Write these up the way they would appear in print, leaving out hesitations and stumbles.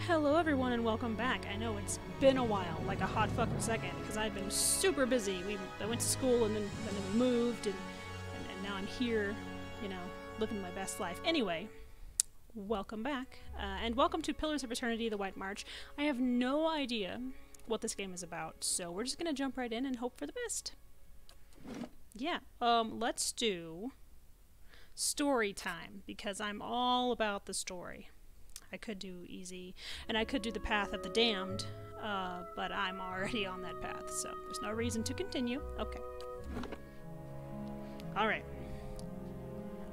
Hello everyone and welcome back. I know it's been a while, like a hot fucking second, because I've been super busy. I went to school and then we moved and now I'm here, you know, living my best life. Anyway, welcome back. And welcome to Pillars of Eternity, The White March. I have no idea what this game is about, so we're just gonna jump right in and hope for the best. Yeah, let's do story time, because I'm all about the story. I could do easy, and I could do the Path of the Damned, but I'm already on that path, so there's no reason to continue. Okay. Alright.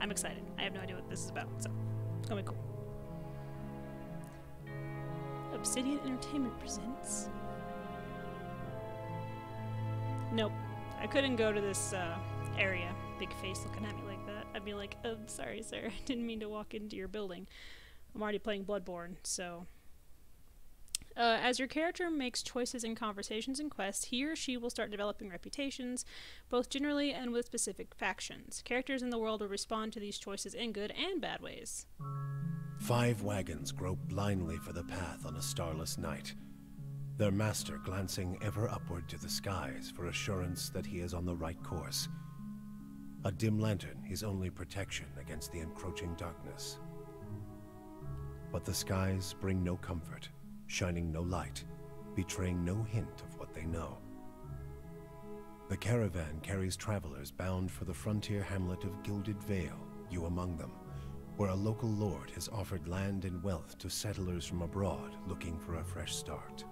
I'm excited. I have no idea what this is about, so it's gonna be cool. Obsidian Entertainment presents... Nope. I couldn't go to this area. Big face looking at me like that. I'd be like, oh, sorry, sir. I didn't mean to walk into your building. I'm already playing Bloodborne, so... as your character makes choices in conversations and quests, he or she will start developing reputations, both generally and with specific factions. Characters in the world will respond to these choices in good and bad ways. 5 wagons grope blindly for the path on a starless night, their master glancing ever upward to the skies for assurance that he is on the right course. A dim lantern his only protection against the encroaching darkness. But the skies bring no comfort, shining no light, betraying no hint of what they know. The caravan carries travelers bound for the frontier hamlet of Gilded Vale, you among them, where a local lord has offered land and wealth to settlers from abroad looking for a fresh start.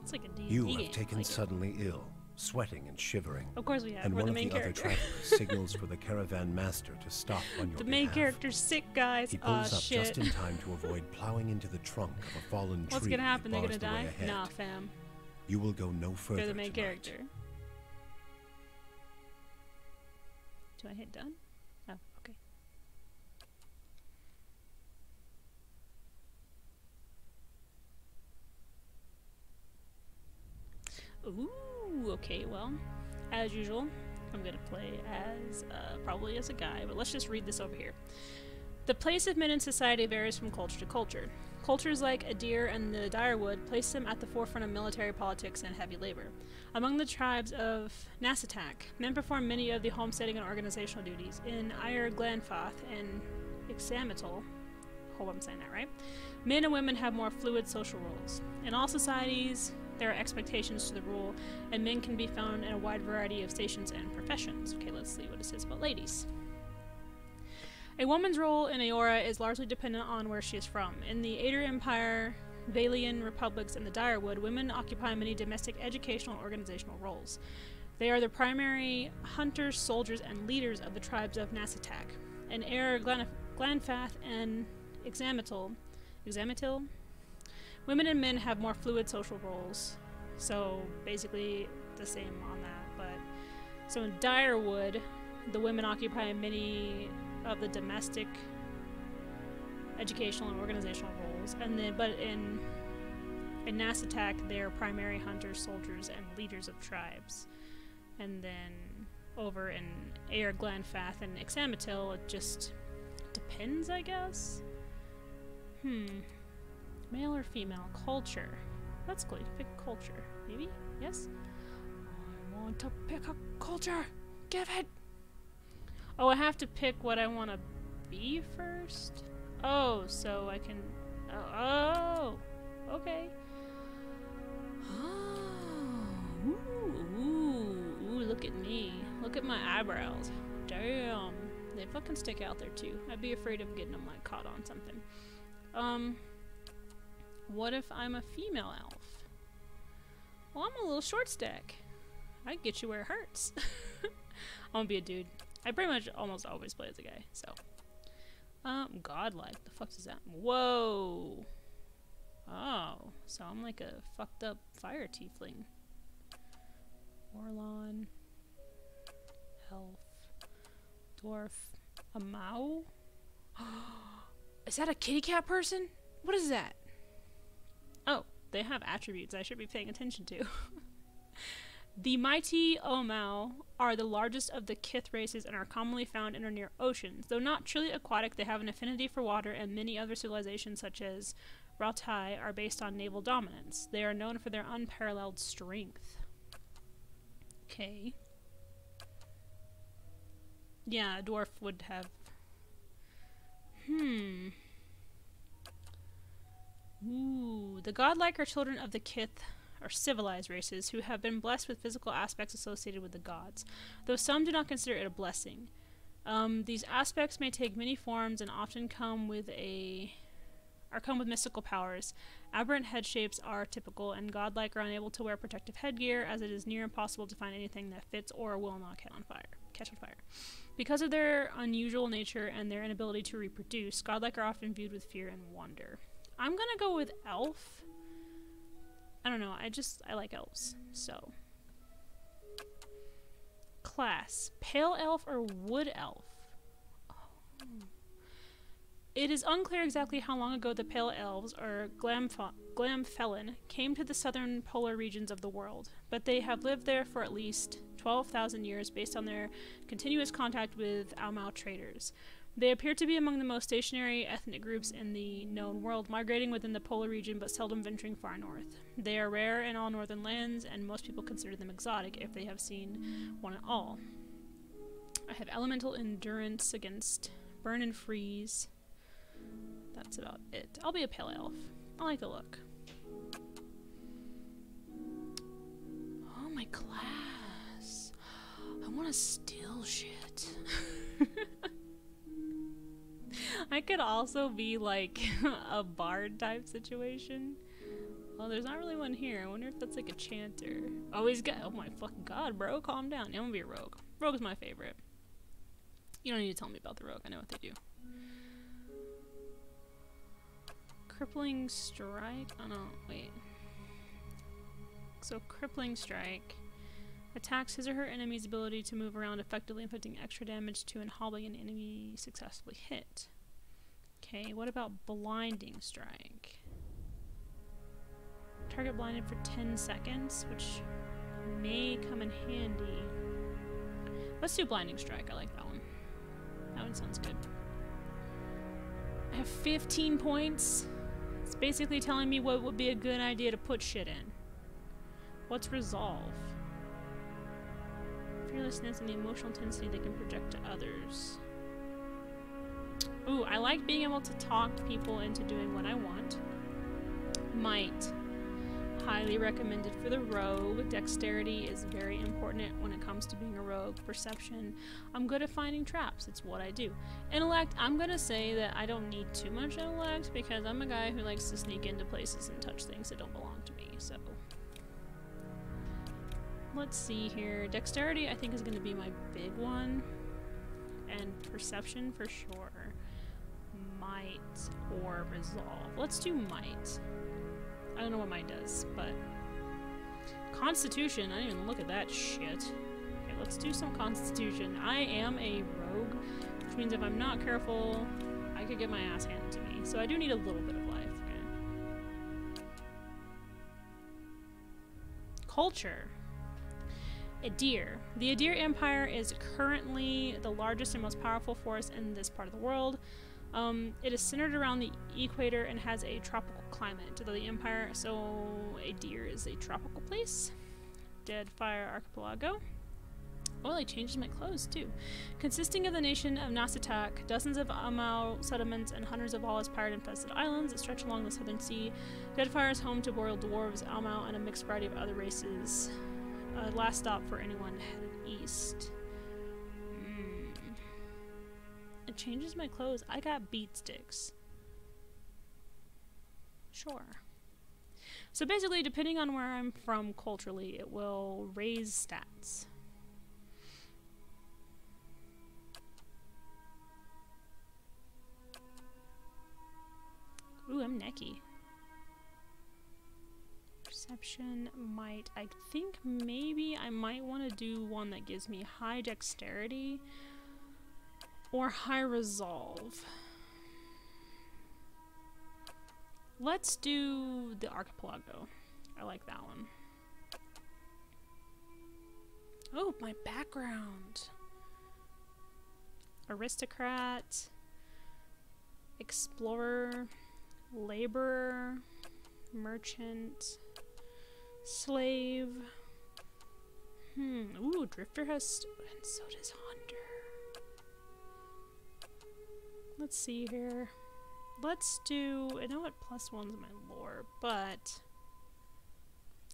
It's like a D&D You game. have taken Like suddenly ill, sweating and shivering. Of course we have. And We're one the of main the other character. travelers signals for the caravan master to stop on your The main behalf. character's sick, guys. He pulls up Shit. just in time to avoid plowing into the trunk of a fallen tree. What's gonna happen? that They're gonna bars the way die? ahead. Nah, fam. You will go no further They're the main tonight. character. Do I hit done? Oh, okay. Ooh, okay, well, as usual, I'm gonna play as, probably as a guy, but let's just read this over here. The place of men in society varies from culture to culture. Cultures like Adir and the Direwood place them at the forefront of military politics and heavy labor. Among the tribes of Nassatak, men perform many of the homesteading and organizational duties. In Ire Glanfath and Ixamital, hope I'm saying that right, men and women have more fluid social roles. In all societies, there are expectations to the rule, and men can be found in a wide variety of stations and professions. Okay, let's see what it says about ladies. A woman's role in Eora is largely dependent on where she is from. In the Ader Empire, Valian republics, and the Direwood, women occupy many domestic, educational, and organizational roles. They are the primary hunters, soldiers, and leaders of the tribes of Nassatak. In Glanfath and Ixamital, women and men have more fluid social roles. So basically the same on that. But so in Direwood, the women occupy many of the domestic, educational, and organizational roles, and then but in Nassatak, they're primary hunters, soldiers, and leaders of tribes. And then over in Air Glanfath and Ixamitil, it just depends, I guess. Male or female culture. That's cool. You can pick culture, maybe. Yes. I want to pick a culture. Give it. Oh, I have to pick what I want to be first? Oh, so I can... Oh, okay. Oh, ooh, look at me. Look at my eyebrows. Damn. They fucking stick out there, too. I'd be afraid of getting them, like, caught on something. What if I'm a female elf? Well, I'm a little short stack. I can get you where it hurts. I'm gonna be a dude. I pretty much almost always play as a guy, so. Godlike. The fuck is that? Whoa! Oh, so I'm like a fucked up fire tiefling. Orlon. Elf. Dwarf. A Mao? Is that a kitty cat person? What is that? Oh, they have attributes I should be paying attention to. The mighty Omao are the largest of the Kith races and are commonly found in or near oceans. Though not truly aquatic, they have an affinity for water and many other civilizations such as Rautai are based on naval dominance. They are known for their unparalleled strength. Okay. Yeah, a dwarf would have... Ooh. The godlike are children of the Kith, or civilized races, who have been blessed with physical aspects associated with the gods, though some do not consider it a blessing. These aspects may take many forms and often come with mystical powers. Aberrant head shapes are typical, and godlike are unable to wear protective headgear, as it is near impossible to find anything that fits or will not catch on fire. Because of their unusual nature and their inability to reproduce, godlike are often viewed with fear and wonder. I'm gonna go with elf. I don't know, I like elves, so. Class, pale elf or wood elf? Oh. It is unclear exactly how long ago the Pale Elves, or Glamfelin, came to the southern polar regions of the world, but they have lived there for at least 12,000 years based on their continuous contact with Aumau traders. They appear to be among the most stationary ethnic groups in the known world, migrating within the polar region but seldom venturing far north. They are rare in all northern lands, and most people consider them exotic if they have seen one at all. I have elemental endurance against burn and freeze. That's about it. I'll be a pale elf. I like the look. Oh, my class. I want to steal shit. I could also be like a bard type situation. Well, there's not really one here. I wonder if that's like a chanter. Oh, he's got. Oh my fucking god, bro. Calm down. I'm gonna be a rogue. Rogue is my favorite. You don't need to tell me about the rogue. I know what they do. Crippling strike? Oh no, wait. So crippling strike attacks his or her enemy's ability to move around effectively, inflicting extra damage to and hobbling an enemy successfully hit. Okay, what about blinding strike? Target blinded for 10 seconds, which may come in handy. Let's do blinding strike. I like that one. That one sounds good. I have 15 points. It's basically telling me what would be a good idea to put shit in. What's resolve? Fearlessness and the emotional intensity they can project to others. Ooh, I like being able to talk people into doing what I want. Might. Highly recommended for the rogue. Dexterity is very important when it comes to being a rogue. Perception. I'm good at finding traps. It's what I do. Intellect. I'm gonna say that I don't need too much intellect because I'm a guy who likes to sneak into places and touch things that don't belong to me, so. Let's see here. Dexterity I think is gonna be my big one. And perception for sure. Might or resolve. Let's do might. I don't know what mine does, but Constitution, I didn't even look at that shit. Okay, let's do some Constitution. I am a rogue, which means if I'm not careful, I could get my ass handed to me. So I do need a little bit of life. Okay. Culture. Adir. The Adir Empire is currently the largest and most powerful force in this part of the world. It is centered around the equator and has a tropical climate. The empire, so Adir is a tropical place. Deadfire Archipelago. Oh, it changes my clothes too. Consisting of the nation of Nasitak, dozens of Aumau settlements, and hundreds of lawless pirate-infested islands that stretch along the southern sea. Deadfire is home to boreal dwarves, Aumau, and a mixed variety of other races. Last stop for anyone headed east. It changes my clothes. I got beat sticks. Sure. So basically, depending on where I'm from culturally, it will raise stats. Ooh, I'm necky. Perception, might. I think maybe I might want to do one that gives me high dexterity or high resolve. Let's do the Archipelago. I like that one. Oh, my background. Aristocrat. Explorer. Laborer, merchant, slave. Ooh, drifter has, and so does hunter. Let's see here. Let's do, I know what +1's my lore, but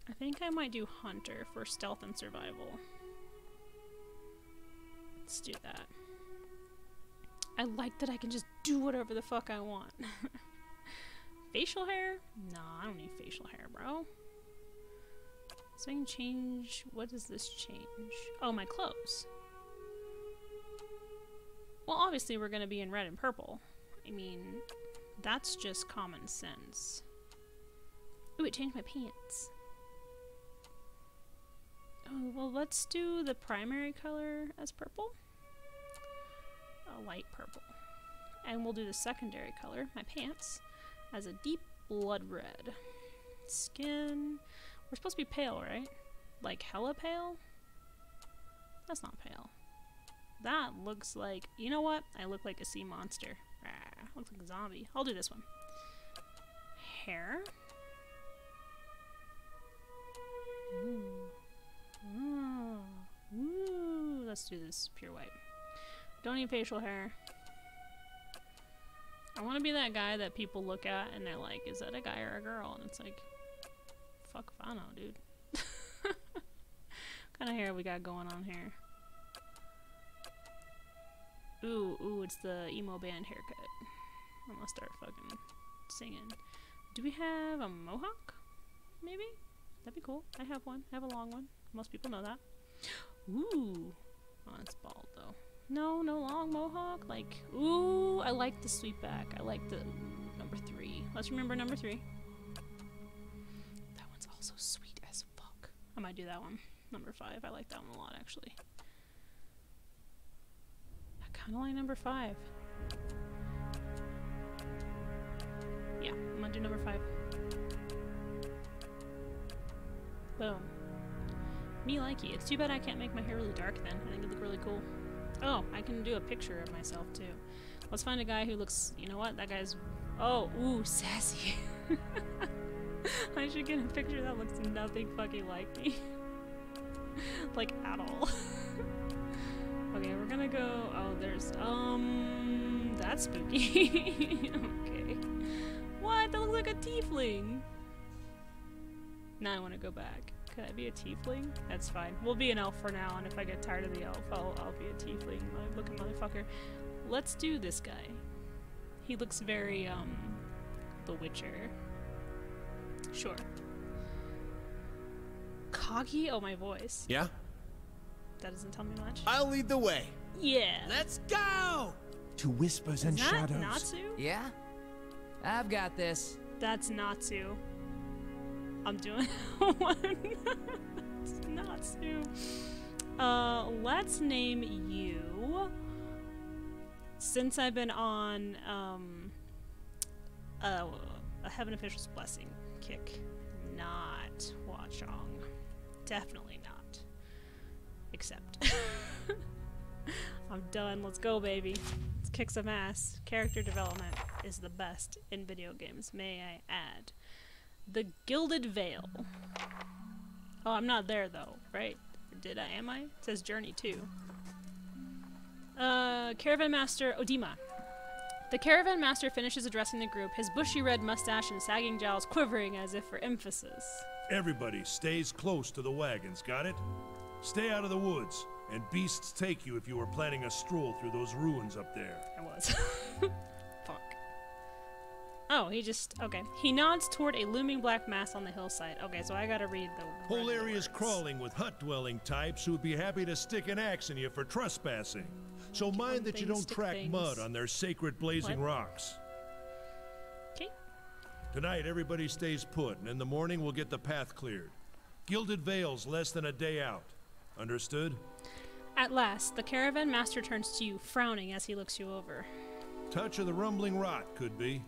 I think I might do hunter for stealth and survival. Let's do that. I like that I can just do whatever the fuck I want. Facial hair? Nah, I don't need facial hair, bro. So I can change, what does this change? Oh, my clothes. Well, obviously we're gonna be in red and purple. I mean, that's just common sense. Ooh, it changed my pants. Oh, well, let's do the primary color as purple. A light purple. And we'll do the secondary color, my pants, as a deep blood red. Skin, we're supposed to be pale, right? Like hella pale? That's not pale. That looks like, you know what? I look like a sea monster. Looks like a zombie. I'll do this one. Hair. Ooh. Let's do this pure white. Don't need facial hair. I want to be that guy that people look at and they're like, is that a guy or a girl? And it's like, fuck if I know, dude. What kind of hair we got going on here? Ooh, it's the emo band haircut. I'm gonna start fucking singing. Do we have a mohawk? Maybe? That'd be cool. I have one. I have a long one. Most people know that. Ooh. Oh, it's bald though. No long mohawk. Like, ooh, I like the sweep back. I like the number 3. Let's remember number 3. That one's also sweet as fuck. I might do that one. Number 5. I like that one a lot, actually. I kind of like number 5. Yeah, I'm gonna do number 5. Boom. Me likey. It's too bad I can't make my hair really dark then. I think it'd look really cool. Oh, I can do a picture of myself too. Let's find a guy who looks, you know what? That guy's, oh, ooh, sassy. I should get a picture that looks nothing fucking like me. Like, at all. Okay, we're gonna go, oh, there's, that's spooky. Okay. What? That looks like a tiefling. Now I want to go back. Could I be a tiefling? That's fine. We'll be an elf for now, and if I get tired of the elf, I'll be a tiefling looking motherfucker. Let's do this guy. He looks very, The Witcher. Sure. Coggy? Oh, my voice. Yeah? That doesn't tell me much. I'll lead the way. Yeah. Let's go! To whispers and shadows. Is that Natsu? Yeah? I've got this. That's Natsu. I'm doing one. It's Natsu. Let's name you. Since I've been on a Heaven Official's Blessing kick, not Watchong. Definitely not. Except. I'm done. Let's go, baby. Let's kick some ass. Character development is the best in video games, may I add. The Gilded Veil. Oh, I'm not there though, right? Did I? Am I? It says Journey 2. Caravan Master Odima. The Caravan Master finishes addressing the group, his bushy red mustache and sagging jowls quivering as if for emphasis. Everybody stays close to the wagons, got it? Stay out of the woods, and beasts take you if you were planning a stroll through those ruins up there. I was. Fuck. Oh, he just, okay. He nods toward a looming black mass on the hillside. Okay, so I gotta read the Whole area's words. crawling with hut-dwelling types who'd be happy to stick an axe in you for trespassing. So mind that you don't track mud on their sacred blazing rocks. Okay. Tonight, everybody stays put, and in the morning we'll get the path cleared. Gilded Vale's less than a day out. Understood? At last, the Caravan Master turns to you, frowning as he looks you over. Touch of the rumbling rot, could be.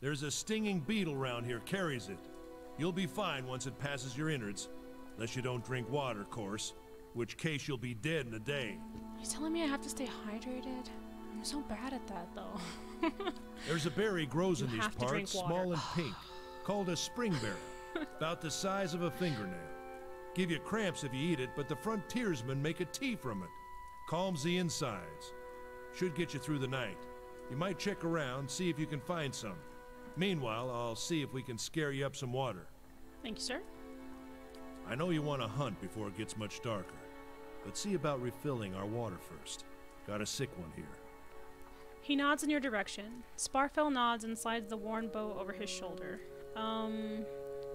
There's a stinging beetle round here, carries it. You'll be fine once it passes your innards. Unless you don't drink water, course. Which case you'll be dead in a day. Are you telling me I have to stay hydrated? I'm so bad at that, though. There's a berry grows in these have to drink parts, water. small and pink, called a springberry, about the size of a fingernail. Give you cramps if you eat it, but the frontiersmen make a tea from it. Calms the insides. Should get you through the night. You might check around, see if you can find some. Meanwhile, I'll see if we can scare you up some water. Thank you, sir. I know you want to hunt before it gets much darker, but see about refilling our water first. Got a sick one here. He nods in your direction. Sparfell nods and slides the worn bow over his shoulder.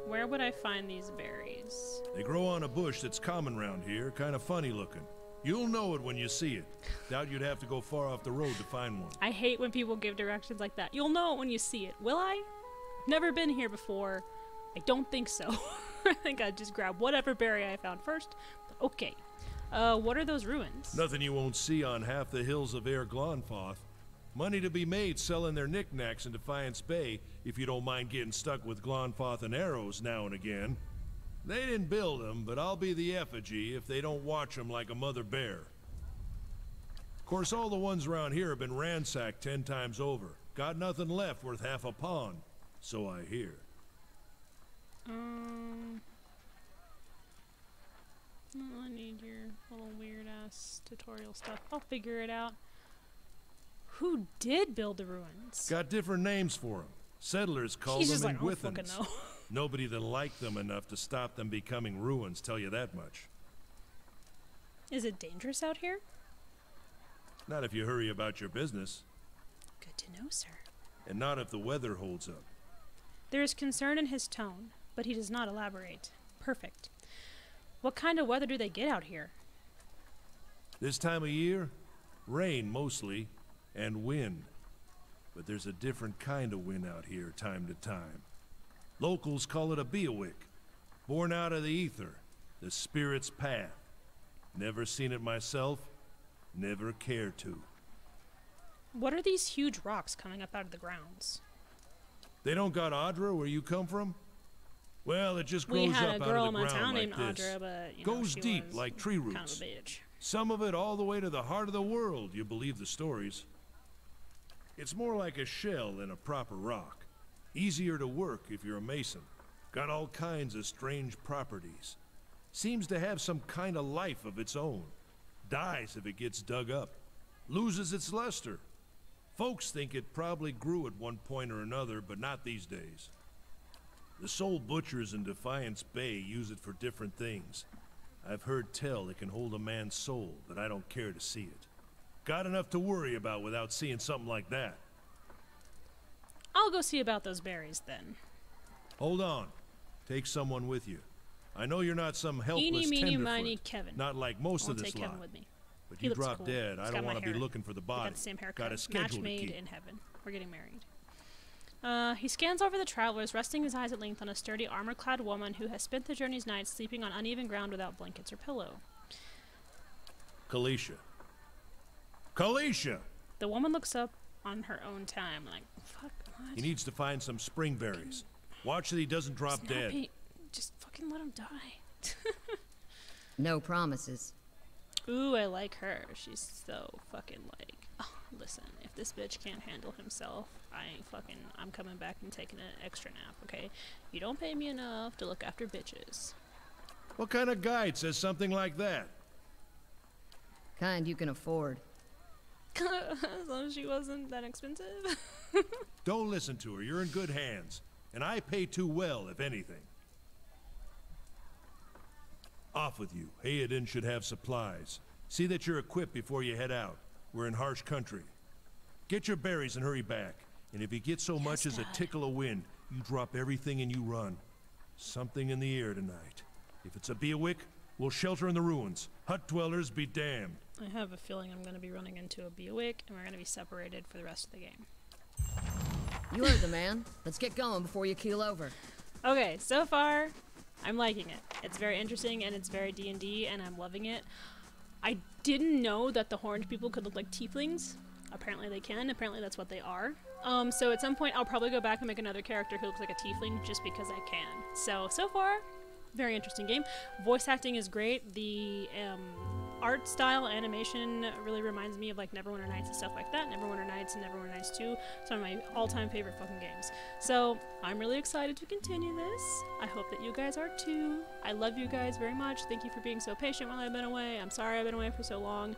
Where would I find these berries? They grow on a bush that's common round here, kind of funny looking. You'll know it when you see it. Doubt you'd have to go far off the road to find one. I hate when people give directions like that. You'll know it when you see it. Will I? Never been here before. I don't think so. I think I'd just grab whatever berry I found first. But okay. What are those ruins? Nothing you won't see on half the hills of Air Glonfoth. Money to be made selling their knickknacks in Defiance Bay, if you don't mind getting stuck with Glonfoth and arrows now and again. They didn't build them, but I'll be the effigy if they don't watch them like a mother bear. Of course, all the ones around here have been ransacked 10 times over. Got nothing left worth half a pawn, so I hear. I need your little weird-ass tutorial stuff. I'll figure it out. Who did build the ruins? Got different names for them. Settlers called He's just them like, I don't fucking Ingwithans. know. Nobody that liked them enough to stop them becoming ruins, tell you that much. Is it dangerous out here? Not if you hurry about your business, Good to know, sir. and not if the weather holds up. There is concern in his tone, but he does not elaborate. Perfect. What kind of weather do they get out here? This time of year, rain mostly, and wind. But there's a different kind of wind out here time to time. Locals call it a beawick, born out of the ether, the spirit's path. Never seen it myself, never cared to. What are these huge rocks coming up out of the grounds? They don't got Audra where you come from? Well, it just We grows had up a out girl of in the my ground town like named this. Audra, but you know, Goes she deep was like tree kind roots. of a bitch. Some of it all the way to the heart of the world, you believe the stories. It's more like a shell than a proper rock. Easier to work if you're a mason. Got all kinds of strange properties. Seems to have some kind of life of its own. Dies if it gets dug up. Loses its luster. Folks think it probably grew at one point or another, but not these days. The soul butchers in Defiance Bay use it for different things. I've heard tell it can hold a man's soul, but I don't care to see it. Got enough to worry about without seeing something like that. I'll go see about those berries then. Hold on. Take someone with you. I know you're not some helpless Eeny, meeny, tenderfoot. miny, Kevin. Not like most I'll of this take lot. Kevin with me. But He you looks drop cool. dead, He's I got don't my want to be hair. looking for the We body. got the same haircut. Got a Match schedule to made keep. in heaven. We're getting married. He scans over the travelers, resting his eyes at length on a sturdy, armor-clad woman who has spent the journey's nights sleeping on uneven ground without blankets or pillow. Kalisha. Kalisha! The woman looks up on her own time, like, fuck, what? He needs to find some spring berries. Watch that he doesn't drop dead. Snappy. Just fucking let him die. No promises. Ooh, I like her. She's so fucking like, oh, listen, if this bitch can't handle himself, I'm coming back and taking an extra nap, okay? You don't pay me enough to look after bitches. What kind of guide says something like that? Kind you can afford. As long as she wasn't that expensive. Don't listen to her, you're in good hands. And I pay too well, if anything. Off with you. Hayadin should have supplies. See that you're equipped before you head out. We're in harsh country. Get your berries and hurry back. And if you get so much as a Dad. tickle of wind, you drop everything and you run. Something in the air tonight. If it's a beawick, we'll shelter in the ruins. Hut dwellers be damned. I have a feeling I'm going to be running into a Beawick, and we're going to be separated for the rest of the game. You heard the man. Let's get going before you keel over. Okay, so far, I'm liking it. It's very interesting, and it's very D&D, and I'm loving it. I didn't know that the horned people could look like tieflings. Apparently they can. Apparently that's what they are. So at some point, I'll probably go back and make another character who looks like a tiefling, just because I can. So far, very interesting game. Voice acting is great. The art style animation really reminds me of like Neverwinter Nights and stuff like that. Neverwinter Nights and Neverwinter Nights 2, some of my all-time favorite fucking games. So I'm really excited to continue this. I hope that you guys are too. I love you guys very much. Thank you for being so patient while I've been away. I'm sorry I've been away for so long.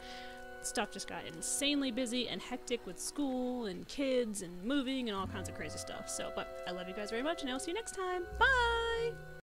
Stuff just got insanely busy and hectic with school and kids and moving and all kinds of crazy stuff. So, but I love you guys very much, and I'll see you next time. Bye!